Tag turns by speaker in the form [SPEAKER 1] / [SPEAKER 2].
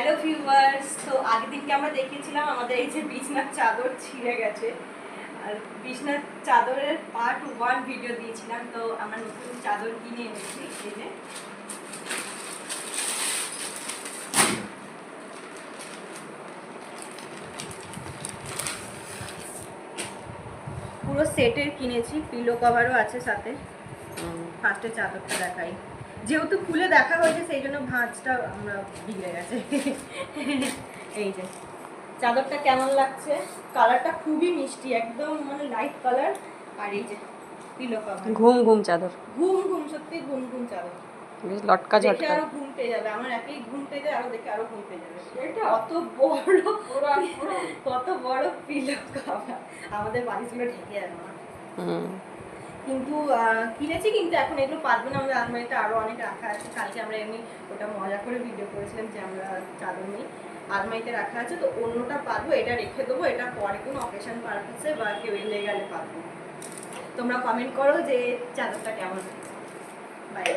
[SPEAKER 1] Hello viewers, তো আগের দিনকে আমরা দেখিয়েছিলাম আমাদের এই যে বিছনার চাদর ছিঁড়ে গেছে। আর বিছনার চাদরের পার্ট 1 ভিডিও দিয়েছিলাম। তো আমরা নতুন চাদর কিনে এনেছি। এই যে পুরো সেটের কিনেছি, পিলো কভারও আছে সাথে। ফার্স্টে চাদরটা দেখাই, যেহেতু খুলে দেখা হয়েছে সেই জন্য ভাঁজটা আমরা বিগড়ে গেছে। এই যে চাদরটা কেমন লাগছে, কালারটা খুবই মিষ্টি, একদম মানে লাইট কালার। আর এই যে পিলো কভার,
[SPEAKER 2] ঘুম ঘুম চাদর,
[SPEAKER 1] ঘুম ঘুম, সত্যি ঘুম ঘুম চাদর।
[SPEAKER 2] বেশ লটকা
[SPEAKER 1] দেখে
[SPEAKER 2] ঝটকা।
[SPEAKER 1] আরো ঘুম পেয়ে যাবে, আমার একেই ঘুম পেয়ে যায়, আরো দেখে আরো ঘুম পেয়ে যাবে। কত বড়, কত বড় পিলো কভার, আমাদের বালিশগুলো ঢেকে যাবে না। কিন্তু কিনেছি, কিন্তু এখন এগুলো পাতবো না, আমরা আলমারিতে আরো অনেক রাখা আছে। কালকে আমরা এমনি ওটা মজা করে ভিডিও করেছিলাম যে আমরা চাদর নিই, আলমারিতে রাখা আছে। তো অন্যটা পাতবো, এটা রেখে দেবো, এটা পরে কোনো অকেশন পারপাসে বা কেউ এলে গেলে পাতবো। তোমরা কমেন্ট করো যে চাদরটা কেমন। বাই।